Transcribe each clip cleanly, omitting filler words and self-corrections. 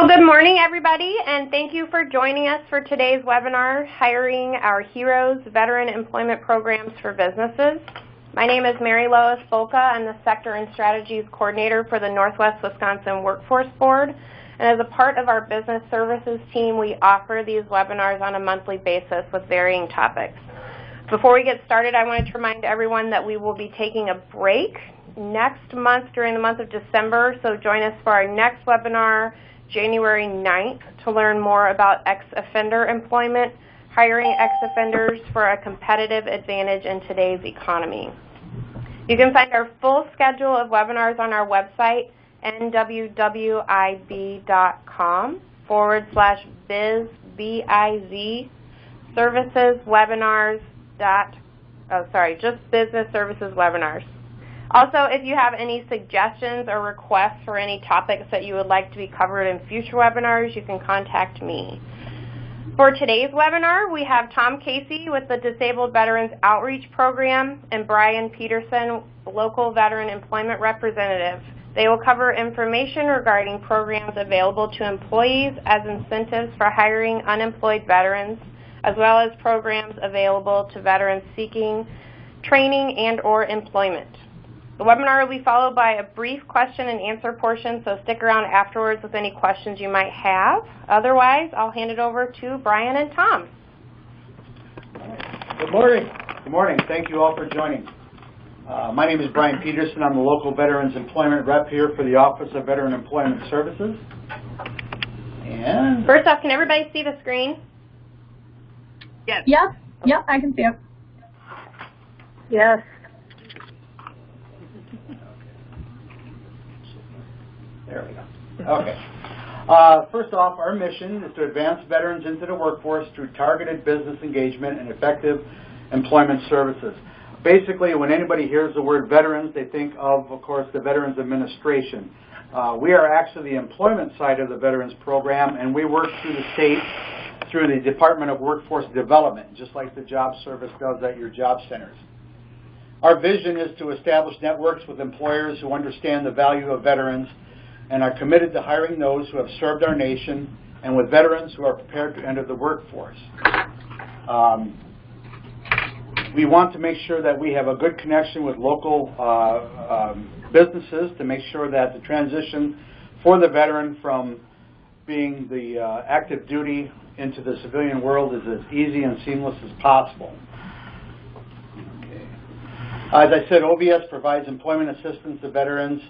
Well, good morning, everybody, and thank you for joining us for today's webinar, Hiring Our Heroes, Veteran Employment Programs for Businesses. My name is Mary Lois Bolka. I'm the Sector and Strategies Coordinator for the Northwest Wisconsin Workforce Board. And as a part of our business services team, we offer these webinars on a monthly basis with varying topics. Before we get started, I wanted to remind everyone that we will be taking a break next month during the month of December, so join us for our next webinar, January 9th, to learn more about ex-offender employment, hiring ex-offenders for a competitive advantage in today's economy. You can find our full schedule of webinars on our website, nwwib.com/biz, B-I-Z, services webinars just business services webinars. Also, if you have any suggestions or requests for any topics that you would like to be covered in future webinars, you can contact me. For today's webinar, we have Tom Casey with the Disabled Veterans Outreach Program and Brian Peterson, Local Veteran Employment Representative. They will cover information regarding programs available to employees as incentives for hiring unemployed veterans, as well as programs available to veterans seeking training and/or employment. The webinar will be followed by a brief question and answer portion, so stick around afterwards with any questions you might have. Otherwise, I'll hand it over to Brian and Tom. Good morning. Good morning. Thank you all for joining. My name is Brian Peterson. I'm the local Veterans Employment Rep here for the Office of Veteran Employment Services. And first off, can everybody see the screen? Yes. Yep, I can see it. Yes. There we go. Okay. First off, our mission is to advance veterans into the workforce through targeted business engagement and effective employment services. Basically, when anybody hears the word veterans, they think of course, the Veterans Administration. We are actually the employment side of the Veterans Program, and we work through the state through the Department of Workforce Development, just like the Job Service does at your job centers. Our vision is to establish networks with employers who understand the value of veterans and are committed to hiring those who have served our nation, and with veterans who are prepared to enter the workforce. We want to make sure that we have a good connection with local businesses to make sure that the transition for the veteran from being the active duty into the civilian world is as easy and seamless as possible. Okay. As I said, OVS provides employment assistance to veterans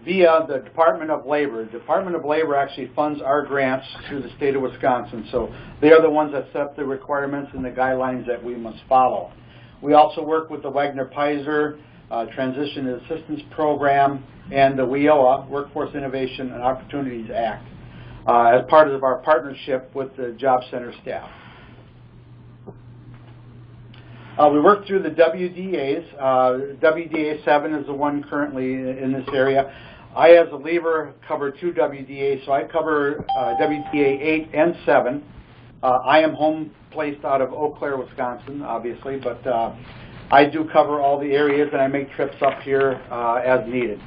via the Department of Labor. The Department of Labor actually funds our grants through the state of Wisconsin, so they are the ones that set the requirements and the guidelines that we must follow. We also work with the Wagner-Pizer Transition Assistance Program and the WIOA, Workforce Innovation and Opportunities Act, as part of our partnership with the job center staff. We work through the WDAs. WDA 7 is the one currently in this area. I, as a leaver, cover 2 WDAs, so I cover WDA 8 and 7. I am home placed out of Eau Claire, Wisconsin, obviously, but I do cover all the areas, and I make trips up here as needed.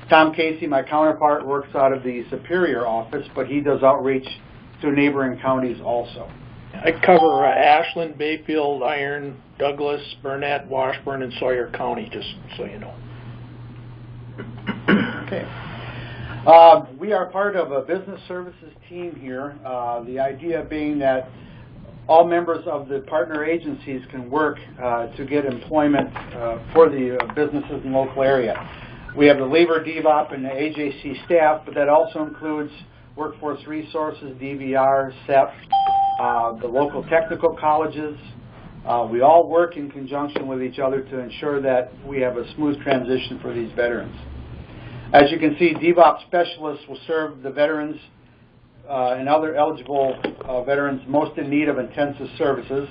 Tom Casey, my counterpart, works out of the Superior office, but he does outreach to neighboring counties also. I cover Ashland, Bayfield, Iron, Douglas, Burnett, Washburn, and Sawyer County, just so you know. Okay. We are part of a business services team here. The idea being that all members of the partner agencies can work to get employment for the businesses in the local area. We have the LVERS, DVOP, and the AJC staff, but that also includes Workforce Resources, DVR, SEP, the local technical colleges. We all work in conjunction with each other to ensure that we have a smooth transition for these veterans. As you can see, DVOP specialists will serve the veterans and other eligible veterans most in need of intensive services.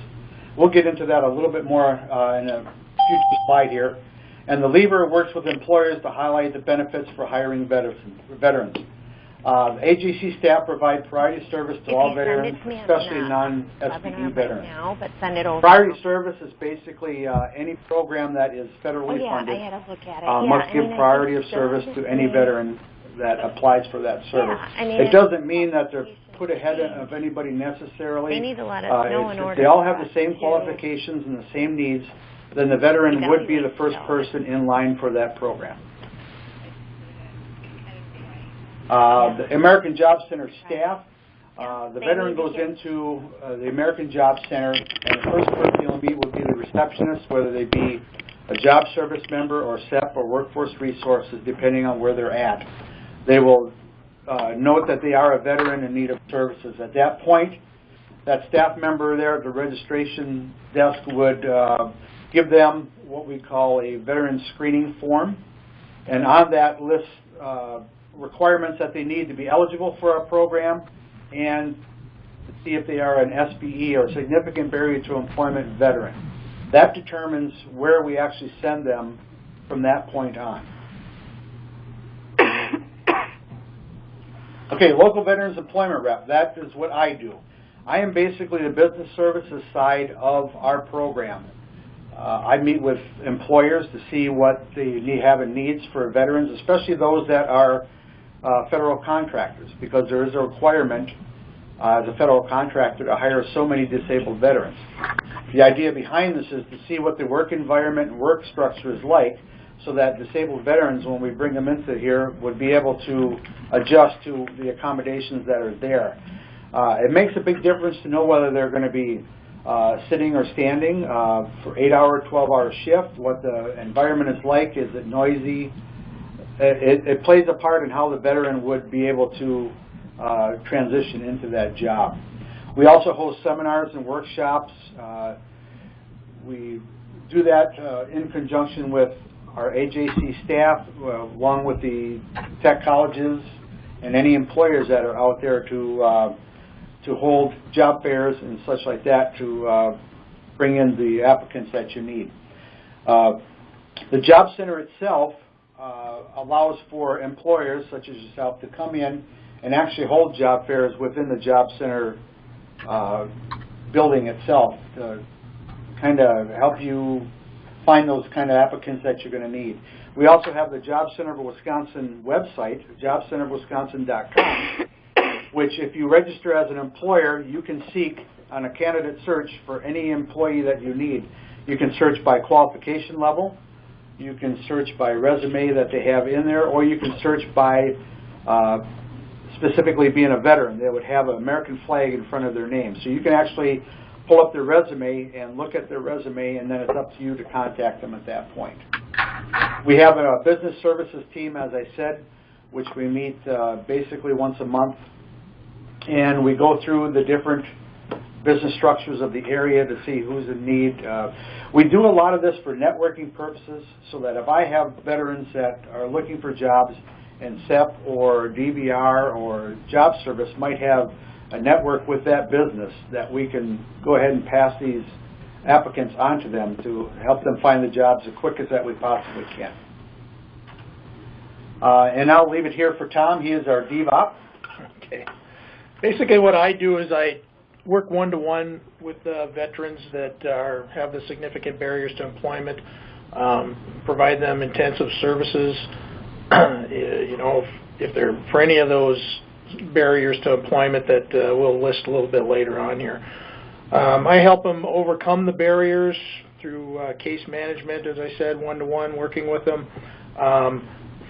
We'll get into that a little bit more in a future slide here. And the LVERS works with employers to highlight the benefits for hiring veterans. AJC staff provide priority service to all veterans, especially non-SPE veterans. Priority service is basically any program that is federally funded must give priority of service to any veteran that applies for that service. Yeah, I mean, it doesn't mean that they're put ahead of anybody necessarily. They need to let us know in If order they all for have the us same to qualifications and the same needs, then the veteran would be the evaluate first themselves. person in line for that program. The American Job Center staff, the They veteran need to goes get- into the American Job Center, and the first person you'll meet would be the receptionist, whether they be a job service member or SEP or Workforce Resources, depending on where they're at. They will note that they are a veteran in need of services. At that point, that staff member there at the registration desk would give them what we call a veteran screening form, and on that list requirements that they need to be eligible for our program and to see if they are an SBE or significant barrier to employment veteran. That determines where we actually send them from that point on. Okay, local veterans employment rep, that is what I do. I am basically the business services side of our program. I meet with employers to see what they have in needs for veterans, especially those that are federal contractors, because there is a requirement as a federal contractor to hire so many disabled veterans. The idea behind this is to see what the work environment and work structure is like, so that disabled veterans, when we bring them into here, would be able to adjust to the accommodations that are there. It makes a big difference to know whether they're going to be sitting or standing for 8-hour, 12-hour shift, what the environment is like, is it noisy. It plays a part in how the veteran would be able to transition into that job. We also host seminars and workshops. We do that in conjunction with our AJC staff, along with the tech colleges and any employers that are out there to hold job fairs and such like that to bring in the applicants that you need. The job center itself allows for employers such as yourself to come in and actually hold job fairs within the job center building itself to kind of help you find those kind of applicants that you're going to need. We also have the Job Center of Wisconsin website, jobcenterofwisconsin.com, which if you register as an employer, you can seek on a candidate search for any employee that you need. You can search by qualification level, you can search by resume that they have in there, or you can search by specifically being a veteran. They would have an American flag in front of their name. So you can actually pull up their resume and look at their resume, and then it's up to you to contact them at that point. We have a business services team, as I said, which we meet basically once a month, and we go through the different business structures of the area to see who's in need. We do a lot of this for networking purposes, so that if I have veterans that are looking for jobs, and SEP or DVR or job service might have a network with that business, that we can go ahead and pass these applicants on to them to help them find the jobs as quick as that we possibly can. And I'll leave it here for Tom. He is our DVOP. Okay. Basically what I do is I work one-to-one with veterans that have the significant barriers to employment, provide them intensive services. You know, if they're for any of those barriers to employment that we'll list a little bit later on here. I help them overcome the barriers through case management, as I said, one-to-one, working with them.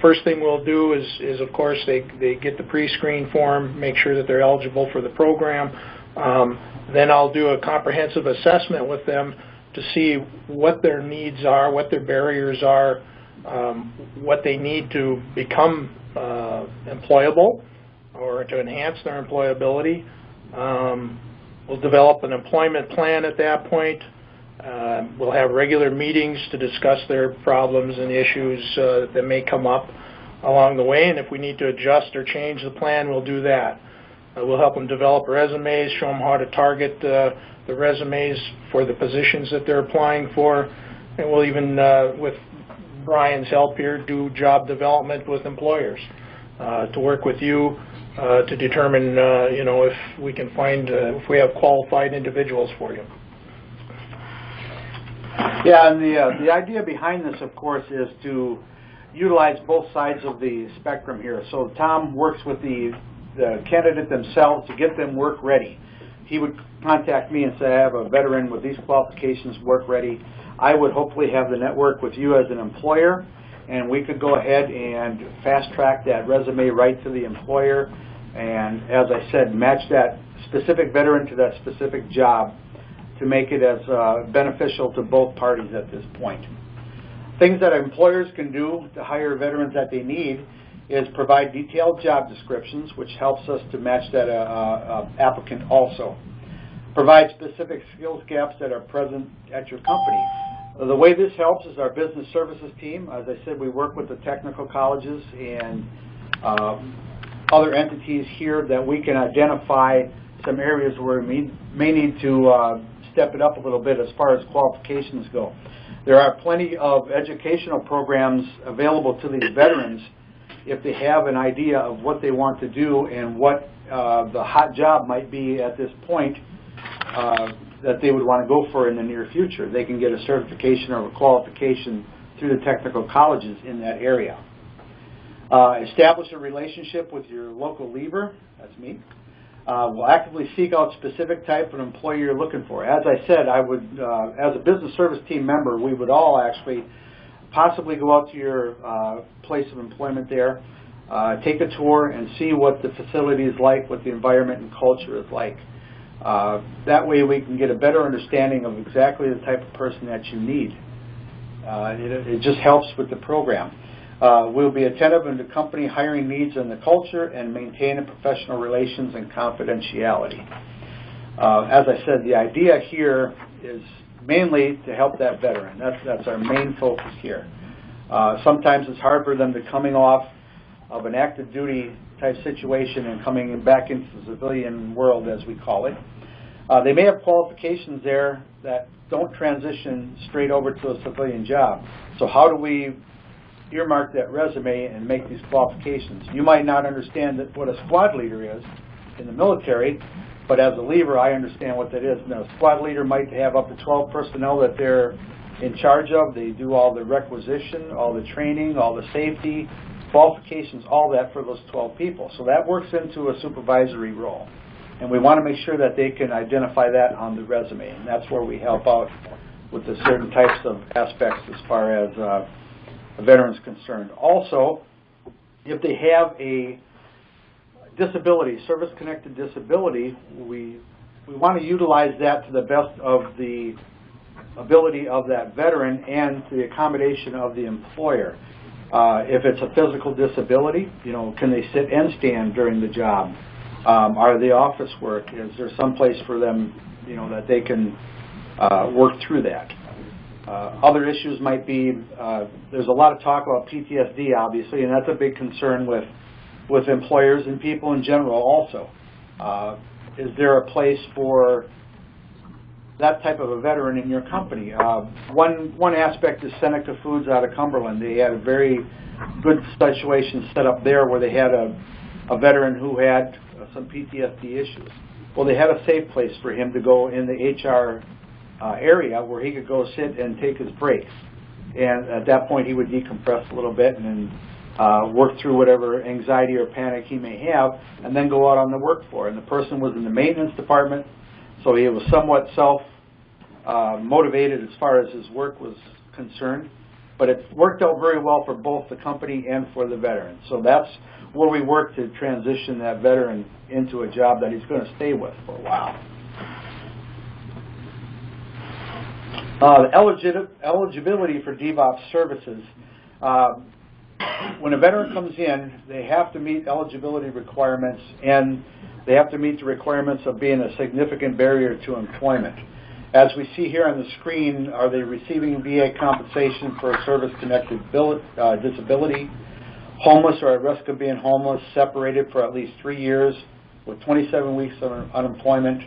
First thing we'll do is of course, they get the pre-screen form, make sure that they're eligible for the program. Then I'll do a comprehensive assessment with them to see what their needs are, what their barriers are, what they need to become employable or to enhance their employability. We'll develop an employment plan at that point. We'll have regular meetings to discuss their problems and issues that may come up along the way, and if we need to adjust or change the plan, we'll do that. We'll help them develop resumes, show them how to target the resumes for the positions that they're applying for, and we'll even, with Brian's help here, do job development with employers to work with you to determine, you know, if we can find, if we have qualified individuals for you. Yeah, and the idea behind this, of course, is to utilize both sides of the spectrum here. So Tom works with the candidate themselves to get them work ready. He would contact me and say, I have a veteran with these qualifications, work ready. I would hopefully have the network with you as an employer, and we could go ahead and fast track that resume right to the employer, and as I said, match that specific veteran to that specific job to make it as beneficial to both parties at this point. Things that employers can do to hire veterans that they need is provide detailed job descriptions, which helps us to match that applicant also. Provide specific skills gaps that are present at your company. The way this helps is our business services team. As I said, we work with the technical colleges and other entities here that we can identify some areas where we may need to step it up a little bit as far as qualifications go. There are plenty of educational programs available to these veterans if they have an idea of what they want to do and what the hot job might be at this point that they would want to go for in the near future. They can get a certification or a qualification through the technical colleges in that area. Establish a relationship with your local lever. That's me. We'll actively seek out specific type of employee you're looking for. As I said, I would, as a business service team member, we would all actually possibly go out to your place of employment there, take a tour and see what the facility is like, what the environment and culture is like. That way we can get a better understanding of exactly the type of person that you need. It just helps with the program. We'll be attentive to company hiring needs and the culture and maintain a professional relations and confidentiality. As I said, the idea here is mainly to help that veteran. That's our main focus here. Sometimes it's hard for them to coming off of an active duty type situation and coming back into the civilian world, as we call it. They may have qualifications there that don't transition straight over to a civilian job. So how do we earmark that resume and make these qualifications? You might not understand what a squad leader is in the military, but as a lever, I understand what that is. Now, a squad leader might have up to 12 personnel that they're in charge of. They do all the requisition, all the training, all the safety, qualifications, all that for those 12 people. So that works into a supervisory role. And we want to make sure that they can identify that on the resume. And that's where we help out with the certain types of aspects as far as a veteran's concerned. Also, if they have a disability, service-connected disability, we want to utilize that to the best of the ability of that veteran and to the accommodation of the employer. If it's a physical disability, can they sit and stand during the job? Are they office work? Is there some place for them, that they can work through that? Other issues might be, there's a lot of talk about PTSD, obviously, and that's a big concern with employers and people in general also. Is there a place for that type of a veteran in your company? One aspect is Seneca Foods out of Cumberland. They had a very good situation set up there where they had a veteran who had some PTSD issues. Well, they had a safe place for him to go in the HR area where he could go sit and take his breaks. And at that point, he would decompress a little bit and work through whatever anxiety or panic he may have, and then go out on the work floor. And the person was in the maintenance department, so he was somewhat self-motivated as far as his work was concerned. But it worked out very well for both the company and for the veteran. So that's where we work to transition that veteran into a job that he's going to stay with for a while. Eligibility for DevOps services. When a veteran comes in, they have to meet eligibility requirements, and they have to meet the requirements of being a significant barrier to employment. As we see here on the screen, are they receiving VA compensation for a service-connected disability, homeless or at risk of being homeless, separated for at least 3 years with 27 weeks of unemployment,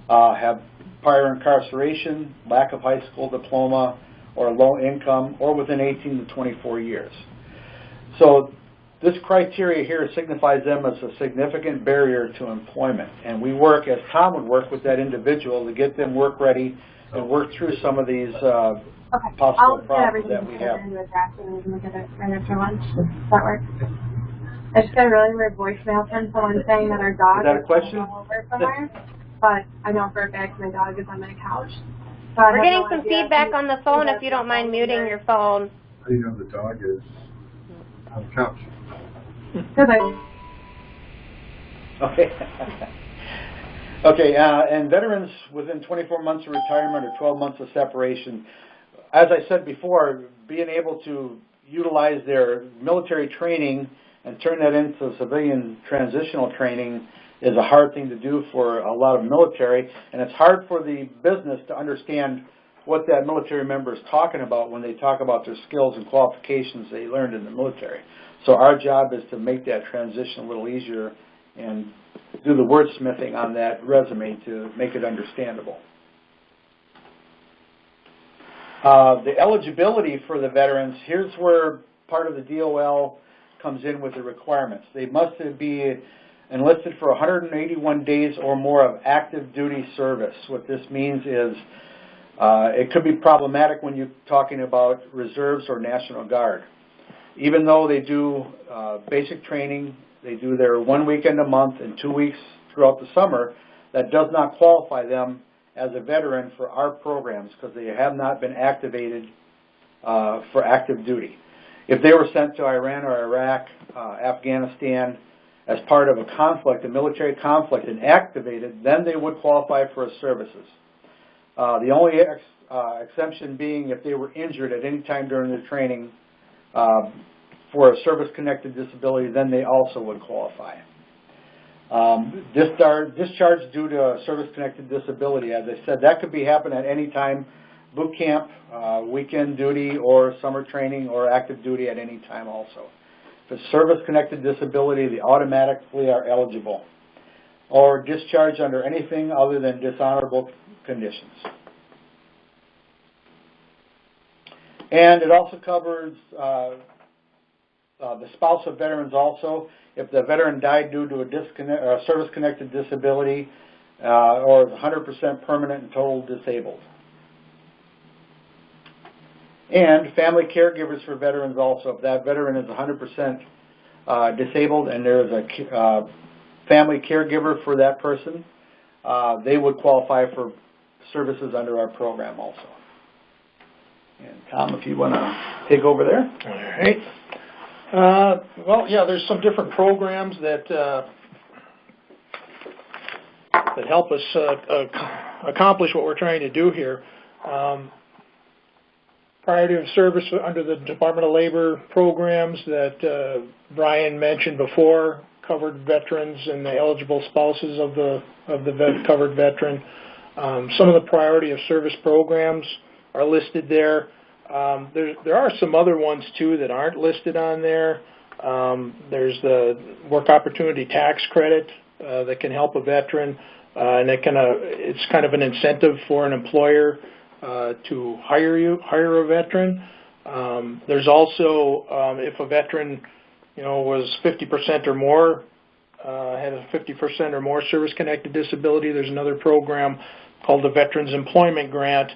have prior incarceration, lack of high school diploma, or low income, or within 18 to 24 years. So this criteria here signifies them as a significant barrier to employment. And we work, as Tom would work with that individual, to get them work ready and work through some of these Okay. possible I'll get problems everything that we have. into a draft and we can look at it right after lunch. Does that work? I just got a really weird voicemail from someone saying that our dog Is that a question? over somewhere, but I know for a fact my dog is on my couch. So We're getting some feedback on the phone if you don't mind muting your phone. How do you know the dog is on the couch? Okay. Okay, and veterans within 24 months of retirement or 12 months of separation, as I said before, being able to utilize their military training and turn that into civilian transitional training is a hard thing to do for a lot of military, and it's hard for the business to understand what that military member is talking about when they talk about their skills and qualifications they learned in the military. So our job is to make that transition a little easier and do the wordsmithing on that resume to make it understandable. The eligibility for the veterans, here's where part of the DOL comes in with the requirements. They must be enlisted for 181 days or more of active duty service. What this means is it could be problematic when you're talking about reserves or National Guard. Even though they do basic training, they do their 1 weekend a month and 2 weeks throughout the summer, that does not qualify them as a veteran for our programs because they have not been activated for active duty. If they were sent to Iran or Iraq, Afghanistan, as part of a conflict, a military conflict, and activated, then they would qualify for services. The only exception being if they were injured at any time during their training for a service-connected disability, then they also would qualify. Discharge due to a service-connected disability, as I said, that could be happen at any time, boot camp, weekend duty, or summer training, or active duty at any time also. If it's service-connected disability, they automatically are eligible. Or discharge under anything other than dishonorable conditions. And it also covers the spouse of veterans also. If the veteran died due to a service-connected disability or is 100% permanent and total disabled. And family caregivers for veterans also. If that veteran is 100% disabled and there is a family caregiver for that person, they would qualify for services under our program also. And Tom, if you want to take over there. All right. Well, yeah, there's some different programs that help us accomplish what we're trying to do here. Priority of service under the Department of Labor programs that Brian mentioned before, covered veterans and the eligible spouses of the covered veteran. Some of the priority of service programs are listed there. There are some other ones too that aren't listed on there. There's the work opportunity tax credit that can help a veteran, and it's kind of an incentive for an employer to hire a veteran. There's also if a veteran was 50% or more, had a 50% or more service-connected disability, there's another program called the Veterans Employment Grant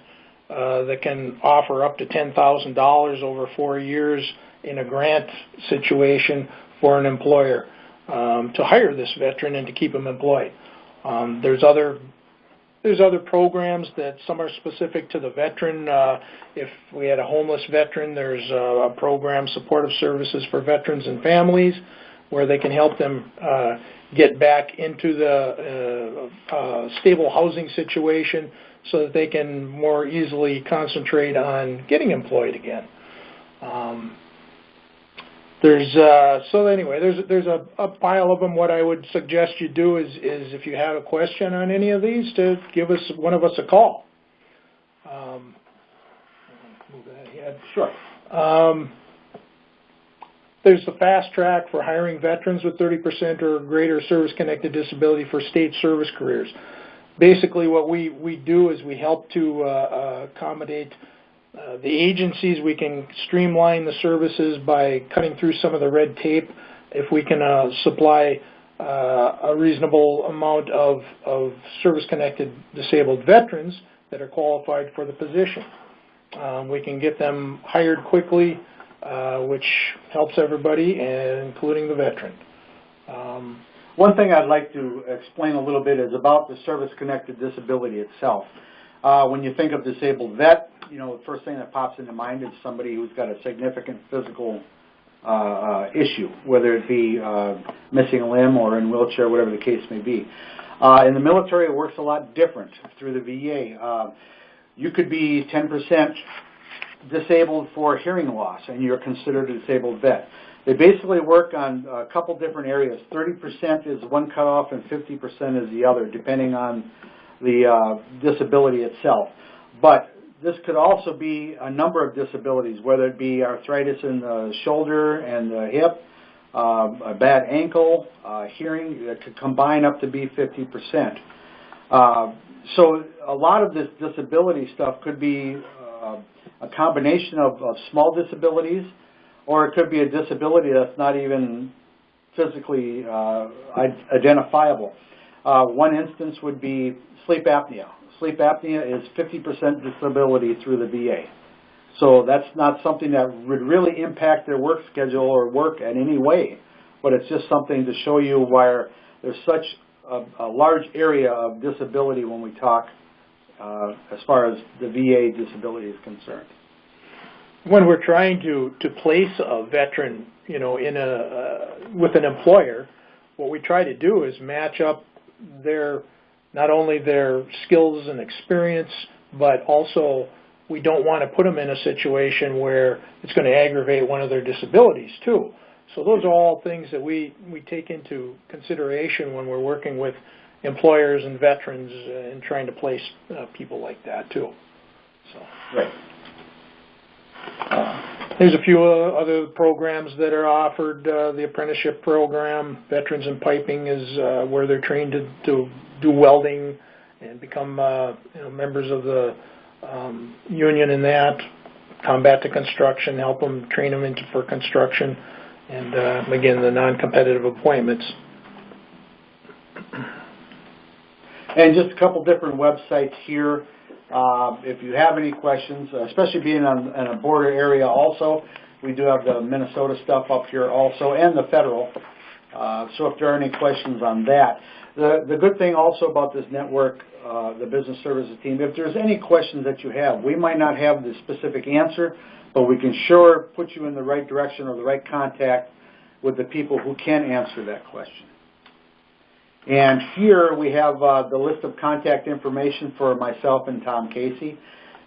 that can offer up to $10,000 over 4 years in a grant situation for an employer to hire this veteran and to keep him employed. There's other programs that some are specific to the veteran. If we had a homeless veteran, there's a program, supportive services for veterans and families, where they can help them get back into the stable housing situation so that they can more easily concentrate on getting employed again. There's a pile of them. What I would suggest you do is if you have a question on any of these, to give one of us a call. Move that ahead. Sure. There's the fast track for hiring veterans with 30% or greater service-connected disability for state service careers. Basically, what we do is we help to accommodate the agencies. We can streamline the services by cutting through some of the red tape. If we can supply a reasonable amount of service-connected disabled veterans, that are qualified for the position. We can get them hired quickly, which helps everybody, including the veteran. One thing I'd like to explain a little bit is about the service-connected disability itself. When you think of disabled vet, you know, the first thing that pops into mind is somebody who's got a significant physical issue, whether it be missing a limb or in a wheelchair, whatever the case may be. In the military, it works a lot different through the VA. You could be 10% disabled for hearing loss, and you're considered a disabled vet. They basically work on a couple different areas. 30% is one cutoff, and 50% is the other, depending on the disability itself. But this could also be a number of disabilities, whether it be arthritis in the shoulder and the hip, a bad ankle, hearing, that could combine up to be 50%. So a lot of this disability stuff could be a combination of small disabilities, or it could be a disability that's not even physically identifiable. One instance would be sleep apnea. Sleep apnea is 50% disability through the VA. So that's not something that would really impact their work schedule or work in any way, but it's just something to show you where there's such a large area of disability when we talk as far as the VA disability is concerned. When we're trying to place a veteran, you know, in with an employer, what we try to do is match up not only their skills and experience, but also we don't want to put them in a situation where it's going to aggravate one of their disabilities too. So those are all things that we take into consideration when we're working with employers and veterans and trying to place people like that too. So. Right. There's a few other programs that are offered. The apprenticeship program, Veterans in Piping, is where they're trained to do welding and become members of the union in that. Combat to Construction, help them, train them for construction. And again, the non-competitive appointments. And just a couple different websites here. If you have any questions, especially being in a border area also, we do have the Minnesota stuff up here also, and the federal. So if there are any questions on that. The good thing also about this network, the business services team, if there's any questions that you have, we might not have the specific answer, but we can sure put you in the right direction or the right contact with the people who can answer that question. And here we have the list of contact information for myself and Tom Casey.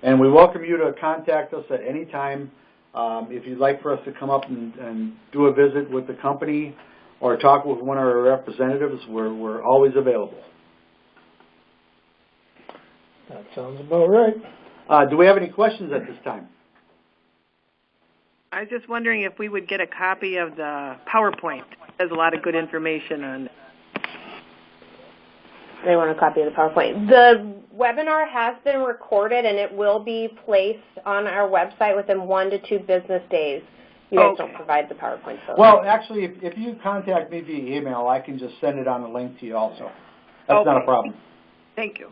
And we welcome you to contact us at any time. If you'd like for us to come up and do a visit with the company or talk with one of our representatives, we're always available. That sounds about right. Do we have any questions at this time? I was just wondering if we would get a copy of the PowerPoint. There's a lot of good information on it. They want a copy of the PowerPoint. The webinar has been recorded, and it will be placed on our website within 1 to 2 business days. You guys don't provide the PowerPoint. So well, actually, if you contact me via email, I can just send it on a link to you also. That's not a problem. Thank you.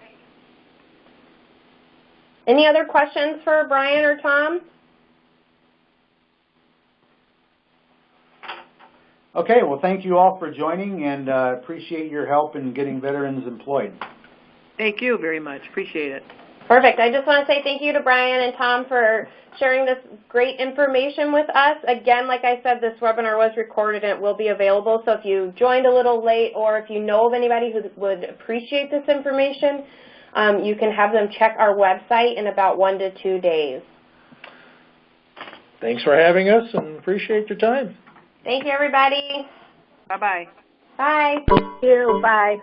Any other questions for Brian or Tom? Okay, well, thank you all for joining, and appreciate your help in getting veterans employed. Thank you very much. Appreciate it. Perfect. I just want to say thank you to Brian and Tom for sharing this great information with us. Again, like I said, this webinar was recorded and it will be available. So if you joined a little late or if you know of anybody who would appreciate this information, you can have them check our website in about 1 to 2 days. Thanks for having us and appreciate your time. Thank you, everybody. Bye-bye. Bye. Thank you. Bye.